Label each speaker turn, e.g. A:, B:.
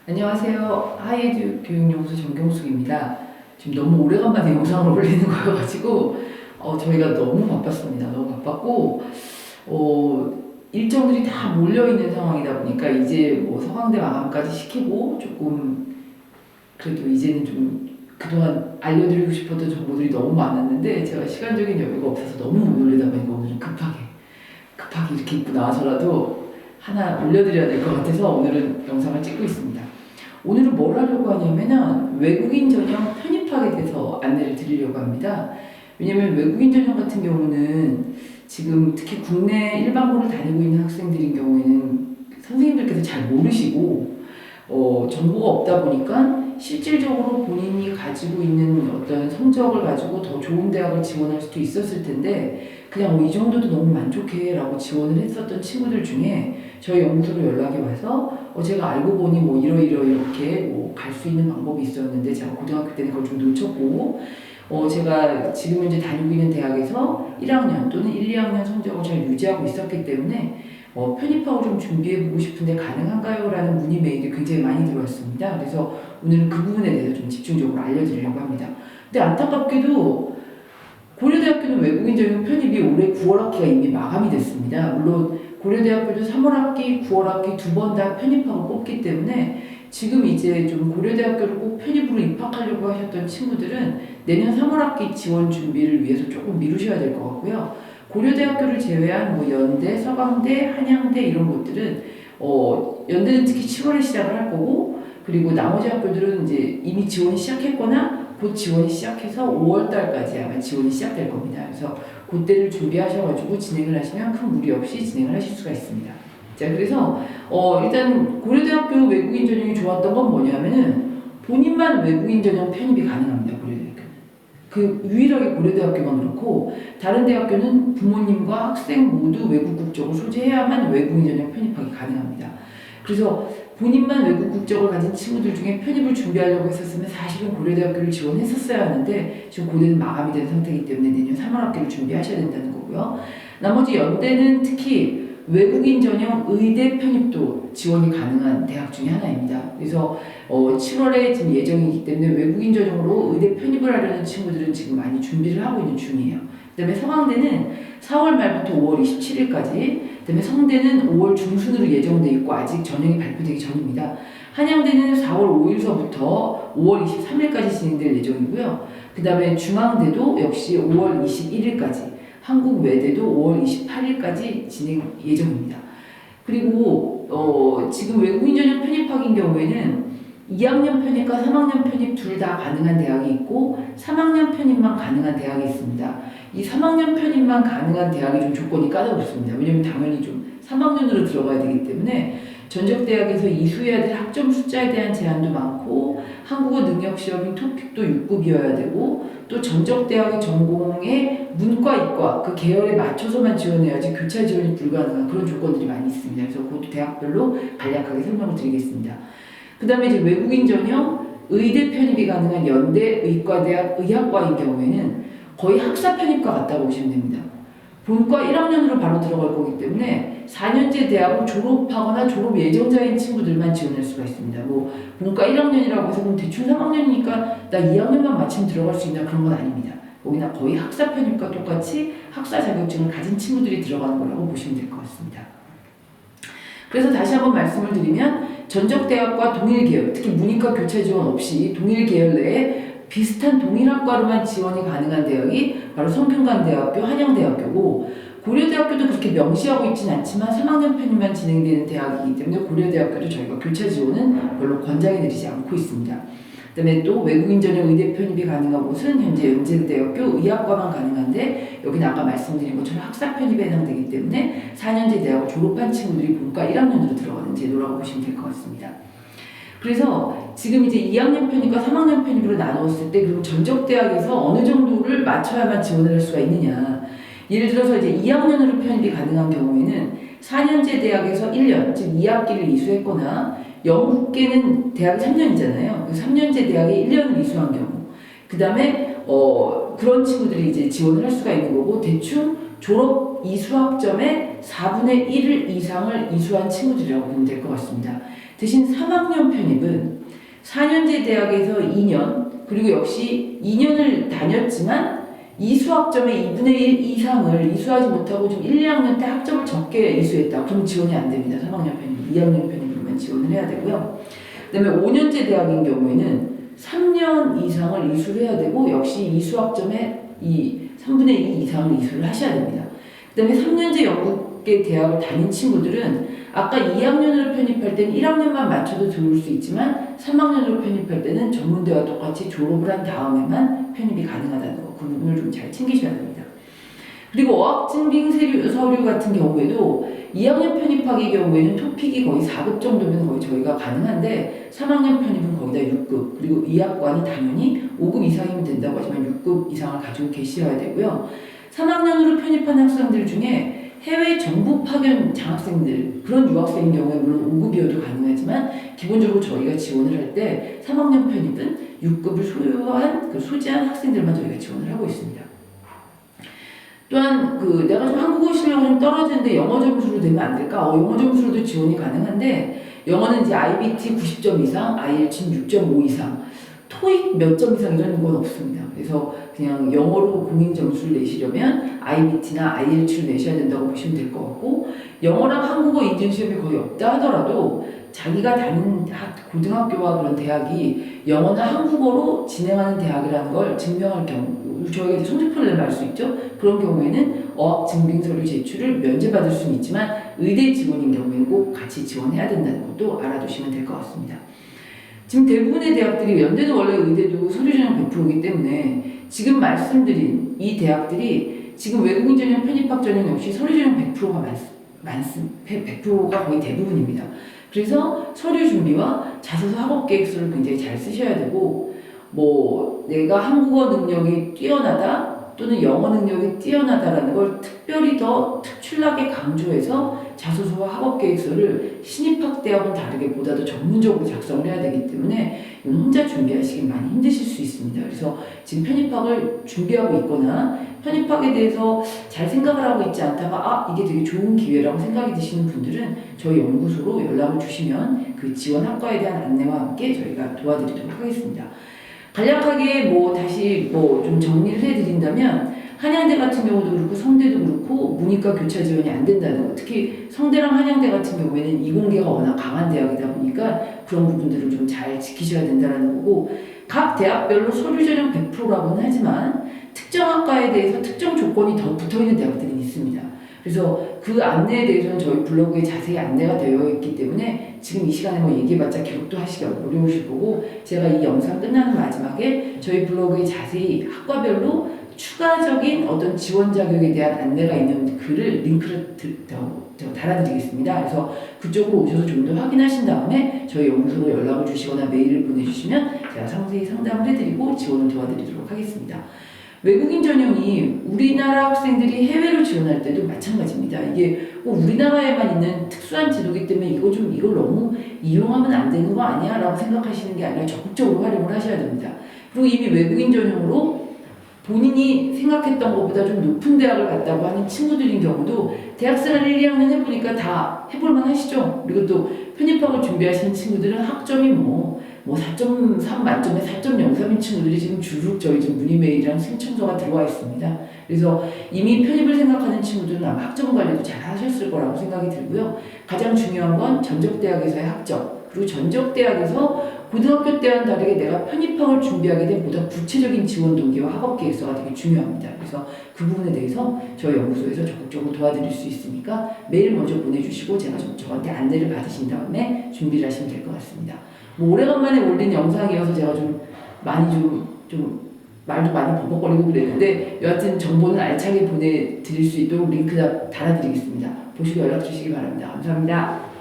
A: 안녕하세요. 하이에듀 교육연구소 정경숙입니다. 지금 너무 오래간만에 영상을 올리는 거여가지고 저희가 너무 바빴습니다. 너무 바빴고 일정들이 다 몰려있는 상황이다 보니까 이제 뭐 서강대 마감까지 시키고 조금 그래도 이제는 좀 그동안 알려드리고 싶었던 정보들이 너무 많았는데 제가 시간적인 여유가 없어서 너무 못 올리다 보니까 오늘은 급하게 이렇게 입고 나와서라도 하나 올려드려야 될 것 같아서 오늘은 영상을 찍고 있습니다. 오늘은 뭘 하려고 하냐면은 외국인 전형 편입학에 대해서 안내를 드리려고 합니다. 왜냐면 외국인 전형 같은 경우는 지금 특히 국내 일반고를 다니고 있는 학생들인 경우에는 선생님들께서 잘 모르시고 정보가 없다 보니까 실질적으로 본인이 가지고 있는 어떤 성적을 가지고 더 좋은 대학을 지원할 수도 있었을 텐데 그냥 이 정도도 너무 만족해 라고 지원을 했었던 친구들 중에 저희 연구소로 연락이 와서 제가 알고 보니 뭐 이렇게 뭐 갈 수 있는 방법이 있었는데 제가 고등학교 때는 그걸 좀 놓쳤고 제가 지금 현재 다니고 있는 대학에서 1학년 또는 1, 2학년 성적을 잘 유지하고 있었기 때문에 편입하고 좀 준비해보고 싶은데 가능한가요? 라는 문의 메일이 굉장히 많이 들어왔습니다. 그래서 오늘은 그 부분에 대해서 좀 집중적으로 알려드리려고 합니다. 근데 안타깝게도 고려대학교는 외국인 전형 편입이 올해 9월 학기가 이미 마감이 됐습니다. 물론 고려대학교도 3월 학기, 9월 학기 두 번 다 편입하고 뽑기 때문에 지금 이제 좀 고려대학교를 꼭 편입으로 입학하려고 하셨던 친구들은 내년 3월 학기 지원 준비를 위해서 조금 미루셔야 될 것 같고요. 고려대학교를 제외한 뭐 연대, 서강대, 한양대 이런 곳들은 연대는 특히 7월에 시작을 할 거고 그리고 나머지 학교들은 이제 이미 지원이 시작했거나 곧 지원이 시작해서 5월 달까지 아마 지원이 시작될 겁니다. 그래서 그때를 준비하셔가지고 진행을 하시면 큰 무리 없이 진행을 하실 수가 있습니다. 자, 그래서 일단 고려대학교 외국인 전형이 좋았던 건 뭐냐면은 본인만 외국인 전형 편입이 가능합니다. 고려대학교는. 그 유일하게 고려대학교만 그렇고 다른 대학교는 부모님과 학생 모두 외국 국적을 소지해야만 외국인 전형 편입하기 가능합니다. 그래서 본인만 외국 국적을 가진 친구들 중에 편입을 준비하려고 했었으면 사실은 고려대학교를 지원했었어야 하는데 지금 고대는 마감이 된 상태이기 때문에 내년 3월 학기를 준비하셔야 된다는 거고요. 나머지 연대는 특히 외국인 전형 의대 편입도 지원이 가능한 대학 중에 하나입니다. 그래서 7월에 지금 예정이기 때문에 외국인 전형으로 의대 편입을 하려는 친구들은 지금 많이 준비를 하고 있는 중이에요. 그 다음에 서강대는 4월 말부터 5월 27일까지, 그 다음에 성대는 5월 중순으로 예정돼 있고 아직 전형이 발표되기 전입니다. 한양대는 4월 5일서부터 5월 23일까지 진행될 예정이고요. 그 다음에 중앙대도 역시 5월 21일까지, 한국외대도 5월 28일까지 진행 예정입니다. 그리고 지금 외국인 전형 편입학인 경우에는 2학년 편입과 3학년 편입 둘 다 가능한 대학이 있고 3학년 편입만 가능한 대학이 있습니다. 이 3학년 편입만 가능한 대학이 좀 조건이 까다롭습니다. 왜냐면 당연히 좀 3학년으로 들어가야 되기 때문에 전적대학에서 이수해야 될 학점 숫자에 대한 제한도 많고 한국어 능력 시험인 토픽도 6급이어야 되고 또 전적대학의 전공의 문과, 이과 그 계열에 맞춰서만 지원해야지 교차 지원이 불가능한 그런 조건들이 많이 있습니다. 그래서 그것도 대학별로 간략하게 설명을 드리겠습니다. 그 다음에 이제 외국인 전형 의대 편입이 가능한 연대, 의과대학, 의학과인 경우에는 거의 학사 편입과 같다고 보시면 됩니다. 본과 1학년으로 바로 들어갈 거기 때문에 4년제 대학을 졸업하거나 졸업 예정자인 친구들만 지원할 수가 있습니다. 뭐 본과 1학년이라고 해서 그럼 대충 3학년이니까 나 2학년만 마치면 들어갈 수 있나 그런 건 아닙니다. 거기나 거의 학사 편입과 똑같이 학사 자격증을 가진 친구들이 들어가는 거라고 보시면 될 것 같습니다. 그래서 다시 한번 말씀을 드리면 전적대학과 동일 계열, 특히 문이과 교차 지원 없이 동일 계열 내에 비슷한 동일학과로만 지원이 가능한 대학이 바로 성균관대학교, 한양대학교고 고려대학교도 그렇게 명시하고 있지는 않지만 3학년 편입만 진행되는 대학이기 때문에 고려대학교도 저희가 교차 지원은 별로 권장해드리지 않고 있습니다. 그 다음에 또 외국인 전형 의대 편입이 가능한 곳은 현재 연세대학교 의학과만 가능한데 여기는 아까 말씀드린 것처럼 학사 편입에 해당되기 때문에 4년제 대학을 졸업한 친구들이 본과 1학년으로 들어가는 제도라고 보시면 될 것 같습니다. 그래서 지금 이제 2학년 편입과 3학년 편입으로 나누었을 때 그럼 전적대학에서 어느 정도를 맞춰야만 지원을 할 수가 있느냐. 예를 들어서 이제 2학년으로 편입이 가능한 경우에는 4년제 대학에서 1년, 즉 2학기를 이수했거나 영국계는 대학이 3년이잖아요. 그 3년제 대학에 1년을 이수한 경우. 그 다음에 그런 친구들이 이제 지원을 할 수가 있는 거고 대충 졸업 이수 학점의 4분의 1 이상을 이수한 친구들이라고 보면 될 것 같습니다. 대신 3학년 편입은 4년제 대학에서 2년, 그리고 역시 2년을 다녔지만 이수학점의 2분의 1 이상을 이수하지 못하고 좀 1, 2학년 때 학점을 적게 이수했다. 그럼 지원이 안 됩니다. 3학년 편입, 2학년 편입으로만 지원을 해야 되고요. 그 다음에 5년제 대학인 경우에는 3년 이상을 이수를 해야 되고 역시 이수학점의 이 3분의 2 이상을 이수를 하셔야 됩니다. 그 다음에 3년제 영국계 대학을 다닌 친구들은 아까 2학년으로 편입할 때는 1학년만 맞춰도 들어올 수 있지만 3학년으로 편입할 때는 전문대와 똑같이 졸업을 한 다음에만 편입이 가능하다는 거, 그 부분을 좀 잘 챙기셔야 됩니다. 그리고 어학증빙 서류 같은 경우에도 2학년 편입하기 경우에는 토픽이 거의 4급 정도면 거의 저희가 가능한데 3학년 편입은 거의 다 6급, 그리고 이 학과는 당연히 5급 이상이면 된다고 하지만 6급 이상을 가지고 계셔야 되고요. 3학년으로 편입한 학생들 중에 해외 정부 파견 장학생들, 그런 유학생인 경우에 물론 5급이어도 가능하지만 기본적으로 저희가 지원을 할 때 3학년 편입은 6급을 소지한 학생들만 저희가 지원을 하고 있습니다. 또한 내가 좀 한국어 실력이 좀 떨어지는데 영어 점수로 되면 안 될까? 영어 점수로도 지원이 가능한데 영어는 이제 IBT 90점 이상, IELTS 6.5 이상, 토익 몇 점 이상 이런 건 없습니다. 그래서 그냥 영어로 공인 점수를 내시려면 IBT나 IELTS를 내셔야 된다고 보시면 될 것 같고, 영어랑 한국어 인증 시험이 거의 없다 하더라도 자기가 다니는 고등학교와 그런 대학이 영어나 한국어로 진행하는 대학이라는 걸 증명할 경우, 저희가 이제 성적표를 내면 알 수 있죠. 그런 경우에는 어학 증빙 서류 제출을 면제받을 수는 있지만 의대 지원인 경우에는 꼭 같이 지원해야 된다는 것도 알아두시면 될 것 같습니다. 지금 대부분의 대학들이, 연대는 원래 의대도 서류 전형 100%이기 때문에 지금 말씀드린 이 대학들이 지금 외국인 전형, 편입학 전형 역시 서류 전형 100%가 거의 대부분입니다. 그래서 서류 준비와 자소서 학업 계획서를 굉장히 잘 쓰셔야 되고, 내가 한국어 능력이 뛰어나다 또는 영어 능력이 뛰어나다라는 걸 특별히 더 특출나게 강조해서 자소서와 학업 계획서를 신입학 대학은 다르게 보다 더 전문적으로 작성을 해야 되기 때문에 이건 혼자 준비하시기 많이 힘드실 수 있습니다. 그래서 지금 편입학을 준비하고 있거나 편입학에 대해서 잘 생각을 하고 있지 않다가 이게 되게 좋은 기회라고 생각이 드시는 분들은 저희 연구소로 연락을 주시면 그 지원 학과에 대한 안내와 함께 저희가 도와드리도록 하겠습니다. 간략하게 다시 좀 정리를 해드린다면, 한양대 같은 경우도 그렇고 성대도 그렇고 문이과 교차 지원이 안 된다는 거, 특히 성대랑 한양대 같은 경우에는 이공계가 워낙 강한 대학이다 보니까 그런 부분들을 좀 잘 지키셔야 된다는 거고, 각 대학별로 서류 전형 100%라고는 하지만 특정 학과에 대해서 특정 조건이 더 붙어있는 대학들이 있습니다. 그래서 그 안내에 대해서는 저희 블로그에 자세히 안내가 되어 있기 때문에 지금 이 시간에 얘기해봤자 기록도 하시기 어려우실 거고, 제가 이 영상 끝나는 마지막에 저희 블로그에 자세히 학과별로 추가적인 어떤 지원 자격에 대한 안내가 있는 글을, 링크를 달아드리겠습니다. 그래서 그쪽으로 오셔서 좀 더 확인하신 다음에 저희 연구소로 연락을 주시거나 메일을 보내주시면 제가 상세히 상담을 해드리고 지원을 도와드리도록 하겠습니다. 외국인 전형이 우리나라 학생들이 해외로 지원할 때도 마찬가지입니다. 이게 우리나라에만 있는 특수한 지도기 때문에 이걸 너무 이용하면 안 되는 거 아니야? 라고 생각하시는 게 아니라 적극적으로 활용을 하셔야 됩니다. 그리고 이미 외국인 전형으로 본인이 생각했던 것보다 좀 높은 대학을 갔다고 하는 친구들인 경우도 대학생활 1, 2학년 해보니까 다 해볼만 하시죠? 그리고 또 편입학을 준비하시는 친구들은 학점이 4.3 만점에 4.03인 친구들이 지금 주룩 저희 지금 문의 메일이랑 신청서가 들어와 있습니다. 그래서 이미 편입을 생각하는 친구들은 아마 학점 관리도 잘 하셨을 거라고 생각이 들고요. 가장 중요한 건 전적대학에서의 학점, 그리고 전적대학에서 고등학교 때와는 다르게 내가 편입학을 준비하게 된 보다 구체적인 지원 동기와 학업 계획서가 되게 중요합니다. 그래서 그 부분에 대해서 저희 연구소에서 적극적으로 도와드릴 수 있으니까 메일 먼저 보내주시고 제가 저한테 안내를 받으신 다음에 준비를 하시면 될 것 같습니다. 오래간만에 올린 영상이어서 제가 좀 말도 많이 버벅거리고 그랬는데 여하튼 정보는 알차게 보내드릴 수 있도록 링크 달아드리겠습니다. 보시고 연락 주시기 바랍니다. 감사합니다.